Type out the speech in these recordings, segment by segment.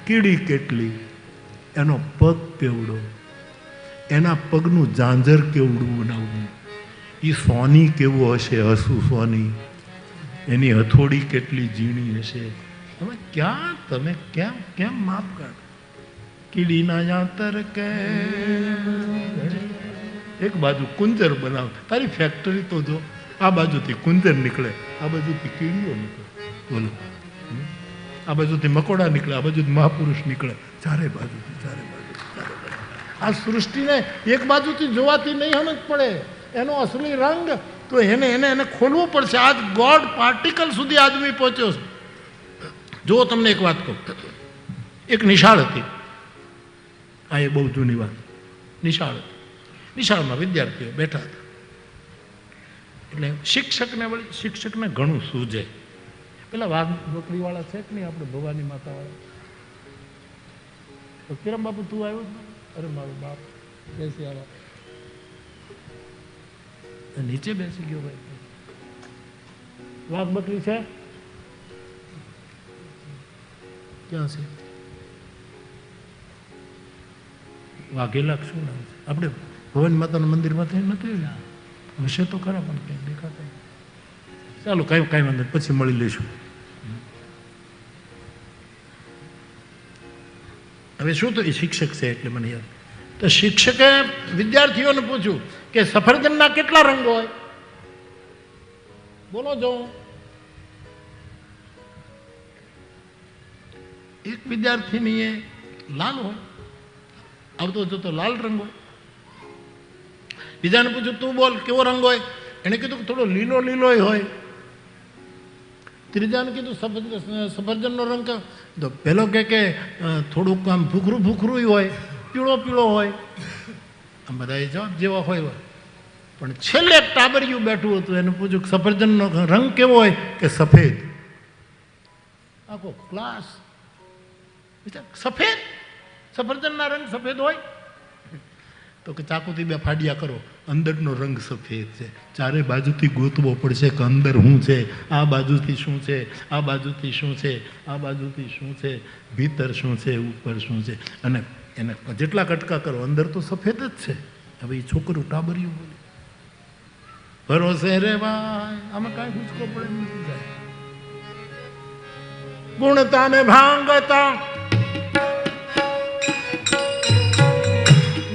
કીડી કેટલી, એનો પગ કેવડો, એના પગનું ઝાંઝર કેવડું બનાવવું, એ સોની કેવું હશે, હસું સોની, એની હથોડી કેટલી ઝીણી હશે. તમે ક્યાં, તમે કેમ માપ કાઢો? કીડીના યાતર કે એક બાજુ કુંજર બનાવ. તારી ફેક્ટરી તો જો, આ બાજુથી કુંજર નીકળે, આ બાજુથી કીડીઓ નીકળે, બોલો, આ બાજુથી મકોડા નીકળે, આ બાજુથી મહાપુરુષ નીકળે, ચારે બાજુથી. આ સૃષ્ટિને એક બાજુથી જોવાથી નહીં સમજ પડે એનો અસલી રંગ. તો એને ખોલવું પડશે. આજ ગોડ પાર્ટિકલ સુધી આદમી પહોંચ્યો છે. જો તમને એક વાત કહું, એક નિશાળ હતી, આ એ બહુ જૂની વાત, નિશાળ હતી. નિશાળમાં વિદ્યાર્થીઓ બેઠા હતા. એટલે શિક્ષકને ઘણું સૂઝે. પેલા વાઘ બકરીવાળા છે કે નહીં, આપણે ભવાની માતાવાળા, તો કિરણ બાપુ તું આવ્યો જ? અરે મારું બાપ બેસી આવ્યા, નીચે બેસી ગયો. ભાઈ વાઘ બકરી છે ક્યાં છે? વાઘેલા શું નામ છે? આપણે ભવાની માતાના મંદિરમાં થઈ નથી, હશે તો ખરા પણ કંઈ દેખાતા. ચાલો કાંઈ વાંધો, પછી મળી લઈશું. હવે શું તો એ શિક્ષક છે એટલે મને યાદ. તો શિક્ષકે વિદ્યાર્થીઓને પૂછ્યું કે સફરજનના કેટલા રંગ હોય? બોલો જો. એક વિદ્યાર્થીની લાલ હોય, આવતો જતો લાલ રંગ હોય. બીજાને પૂછ્યું તું બોલ કેવો રંગ હોય? એને કીધું થોડો લીલો હોય. ત્રીજાને કીધું સફરજનનો રંગ, તો પેલો કે થોડુંક આમ ભૂખરું હોય, પીળો હોય. આમ બધા જવાબ જેવા હોય. પણ છેલ્લે એક ટાબરિયું બેઠું હતું, એને પૂછ્યું સફરજનનો રંગ કેવો હોય? કે સફેદ. આખો ક્લાસ સફેદ, સફરજનના રંગ સફેદ હોય? તો કે ચાકુથી બે ફાડિયા કરો, અંદરનો રંગ સફેદ છે. ચારે બાજુથી ગોતવો પડશે કે અંદર શું છે, આ બાજુથી શું છે, આ બાજુથી શું છે, આ બાજુથી શું છે, ભીતર શું છે, ઉપર શું છે. અને એને જેટલા કટકા કરો અંદર તો સફેદ જ છે. હવે એ છોકરું ટાબરિયું બોલે, ભરોસે રે ભાઈ, આમાં કાંઈ ગુજકો પડે નથી જાય. ગુણતા ને ભાંગતા,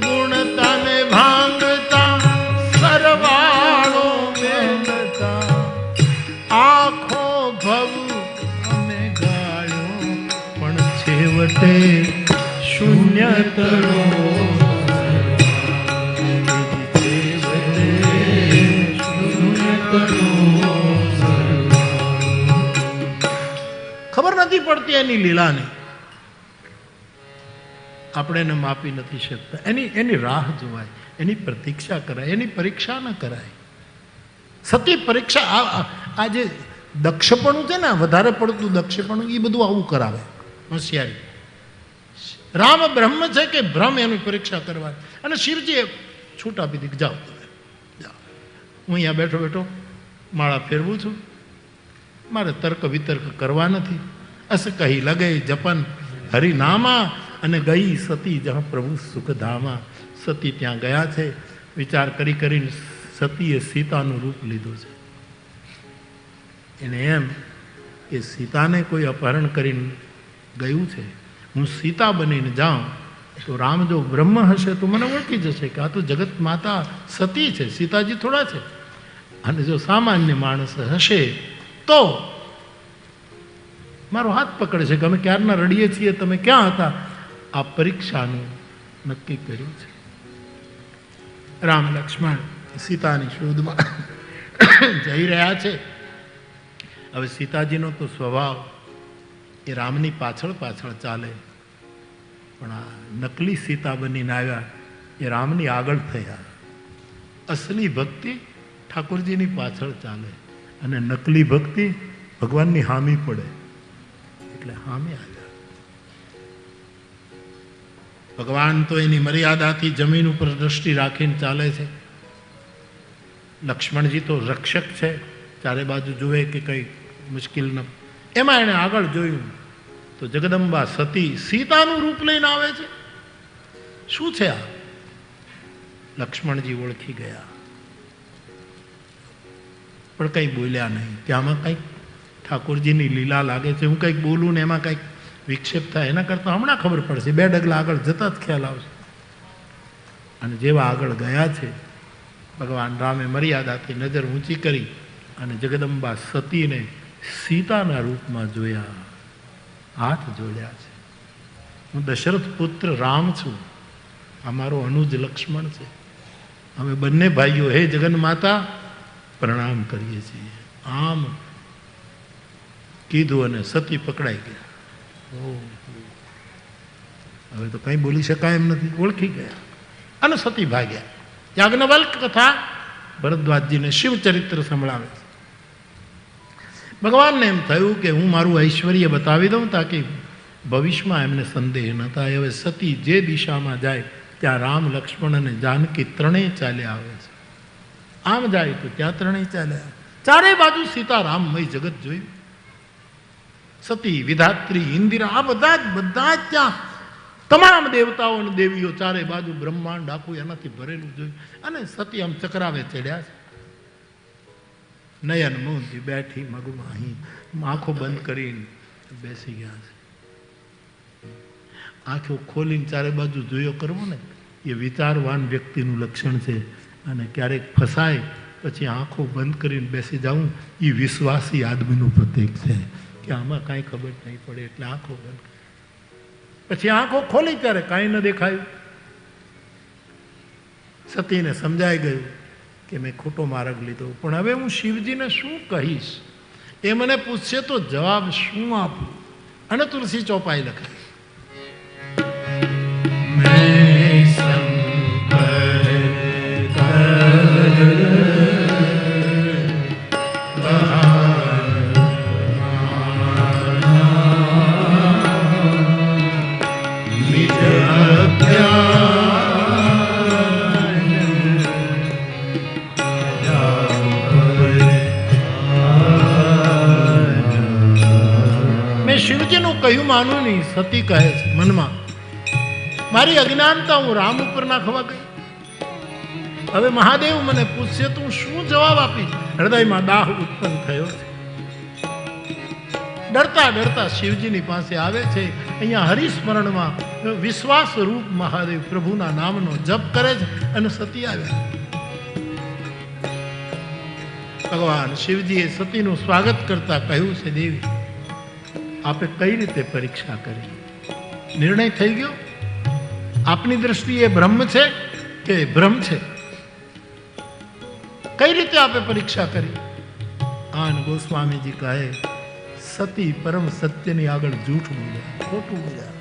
ગુણતા ને ભાંગતા, સરવાળો મેલતા, આખો ભવ અમે ગાળ્યો, પણ છેવટે શૂન્ય તળો. ખબર નથી પડતી એની લીલાને, આપણે એને માપી નથી શકતા. એની રાહ જોવાય, એની પ્રતીક્ષા કરાય, એની પરીક્ષા ન કરાય. સતી પરીક્ષા, આ જે દક્ષપણું છે ને, વધારે પડતું દક્ષપણું, એ બધું આવું કરાવે, હોશિયારી. રામ બ્રહ્મ છે કે ભ્રમ, એની પરીક્ષા કરવાની. અને શિવજીએ છૂટ આપી દીધી, જાઓ હું અહીંયા બેઠો માળા ફેરવું છું, મારે તર્ક વિતર્ક કરવા નથી. અસ કહી લગે જપન હરિનામા, અને ગઈ સતી જ્યાં પ્રભુ સુખધામા. સતી ત્યાં ગયા છે, વિચાર કરીને સતીએ સીતાનું રૂપ લીધું છે. એને એમ કે સીતાને કોઈ અપહરણ કરીને ગયું છે, હું સીતા બનીને જાઉં તો રામ જો બ્રહ્મ હશે તો મને ઓળખી જશે કે આ તો જગત માતા સતી છે, સીતાજી થોડા છે. અને જો સામાન્ય માણસ હશે તો મારો હાથ પકડે છે કે અમે ક્યારના રડીએ છીએ, તમે ક્યાં હતા. આ પરીક્ષાનું નક્કી કર્યું છે. રામ લક્ષ્મણ સીતાની શોધમાં જઈ રહ્યા છે. હવે સીતાજીનો તો સ્વભાવ એ રામની પાછળ ચાલે, પણ આ નકલી સીતા બનીને આવ્યા એ રામની આગળ થયા. અસલી ભક્તિ ઠાકોરજીની પાછળ ચાલે, અને નકલી ભક્તિ ભગવાનની હામી પડે એટલે હામી આવ્યા. ભગવાન તો એની મર્યાદાથી જમીન ઉપર દ્રષ્ટિ રાખીને ચાલે છે. લક્ષ્મણજી તો રક્ષક છે, ચારે બાજુ જુએ કે કંઈ મુશ્કેલ ન. એમાં એણે આગળ જોયું તો તો જગદંબા સતી સીતાનું રૂપ લઈને આવે છે. શું છે આ? લક્ષ્મણજી ઓળખી ગયા, પણ કંઈ બોલ્યા નહીં. ત્યાંમાં કંઈક ઠાકોરજીની લીલા લાગે છે. હું કંઈક બોલું ને એમાં કંઈક વિક્ષેપ થાય, એના કરતાં હમણાં ખબર પડશે. 2 ડગલા આગળ જતા જ ખ્યાલ આવશે. અને જેવા આગળ ગયા છે, ભગવાન રામે મર્યાદાથી નજર ઊંચી કરી અને જગદંબા સતીને સીતાના રૂપમાં જોયા, હાથ જોડ્યા છે. હું દશરથ પુત્ર રામ છું, આ મારો અનુજ લક્ષ્મણ છે. અમે બંને ભાઈઓ હે જગન માતા પ્રણામ કરીએ છીએ. આમ કીધું અને સતી પકડાઈ ગયા. હવે તો કંઈ બોલી શકાય એમ નથી. ઓળખી ગયા અને સતી ભાગ્યા. યાજ્ઞવલ્ક કથા ભરદ્વાજજીને શિવચરિત્ર સંભળાવે છે. ભગવાનને એમ થયું કે હું મારું ઐશ્વર્ય બતાવી દઉં તાકી ભવિષ્યમાં એમને સંદેહ ન થાય. હવે સતી જે દિશામાં જાય ત્યાં રામ, લક્ષ્મણ અને જાનકી ત્રણેય ચાલ્યા આવે છે. આમ જાય તો ત્યાં ત્રણેય ચાલ્યા. ચારે બાજુ સીતારામમય જગત જોયું. સતી, વિધાત્રી, ઇન્દિરા, આ બધા જ ત્યાં તમામ દેવતાઓ અને દેવીઓ ચારે બાજુ બ્રહ્માંડ આખું એનાથી ભરેલું જોયું. અને સતી આમ ચક્રાવે ચડ્યા છે. નયન મૂંદી બેઠી મગમાં અહીં આંખો બંધ કરીને બેસી ગયા છે. આંખો ખોલીને ચારે બાજુ જોયો કરવો ને એ વિચારવાન વ્યક્તિનું લક્ષણ છે. અને ક્યારેક ફસાય પછી આંખો બંધ કરીને બેસી જવું એ વિશ્વાસી આદમીનું પ્રતીક છે કે આમાં કાંઈ ખબર નહીં પડે એટલે આંખો બંધ. પછી આંખો ખોલી ત્યારે કાંઈ ન દેખાયું. સતીને સમજાઈ ગયું કે મેં ખોટો માર્ગ લીધો, પણ હવે હું શિવજીને શું કહીશ? એ મને પૂછશે તો જવાબ શું આપું? અને તુલસી ચોપાઈ લખાય. કહ્યું માનું નહીં. સતી કહે છે મનમાં, મારી અજ્ઞાનતા હું રામ ઉપર નાખવા ગઈ. હવે મહાદેવ મને પૂછશે તો હું શું જવાબ આપીશ? હૃદયમાં દાહ ઉત્પન્ન થયો છે. ડરતા ડરતા શિવજીની પાસે આવે છે. અહીંયા હરિસ્મરણમાં વિશ્વાસ રૂપ મહાદેવ પ્રભુના નામનો જપ કરે છે અને સતી આવ્યા. ભગવાન શિવજીએ સતીનું સ્વાગત કરતા કહ્યું છે, દેવી આપે કઈ રીતે પરીક્ષા કરી? નિર્ણય થઈ ગયો? આપની દ્રષ્ટિએ બ્રહ્મ છે કે ભ્રમ છે? કઈ રીતે આપે પરીક્ષા કરી? આન ગોસ્વામીજી કહે, સતી પરમ સત્યની આગળ જૂઠ બોલ્યા, ખોટું બોલ્યા.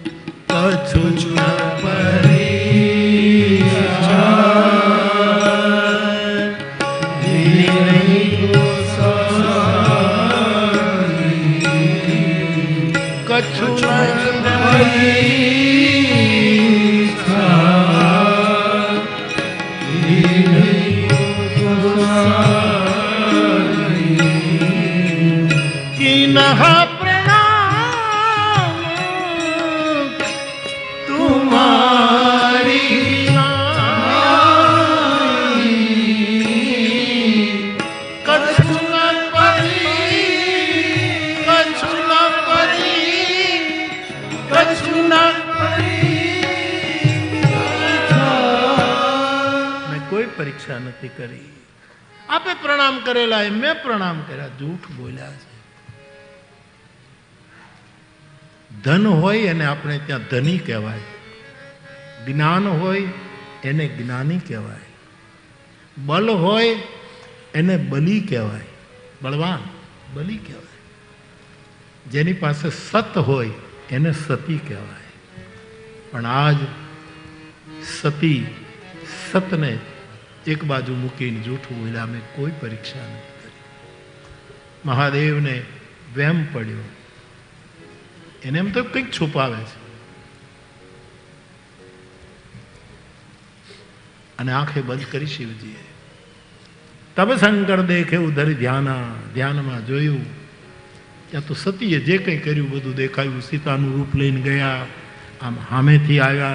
કછું ન પરીક્ષા પરીક્ષા નથી કરી. આપે પ્રણામ કરેલા એમ મેં પ્રણામ કર્યા. જૂઠ બોલ્યા છે. ધન હોય એને આપણે ત્યાં ધની કહેવાય, જ્ઞાન હોય એને જ્ઞાની કહેવાય, બલ હોય એને બલી કહેવાય, બળવાન બલી કહેવાય. જેની પાસે સત હોય એને સતી કહેવાય. પણ આજ સતી સતને એક બાજુ મૂકીને જૂઠું બોલ્યા. મેં કોઈ પરીક્ષા નથી કરી. મહાદેવને વહેમ પડ્યો. એને એમ તો કંઈક છુપાવે છે. અને આંખે બંધ કરી શિવજીએ. તબ શંકર દેખે ઉધર ધ્યાનમાં જોયું ત્યાં તો સતીએ જે કંઈ કર્યું બધું દેખાયું. સીતાનું રૂપ લઈને ગયા, આમ સામેથી આવ્યા,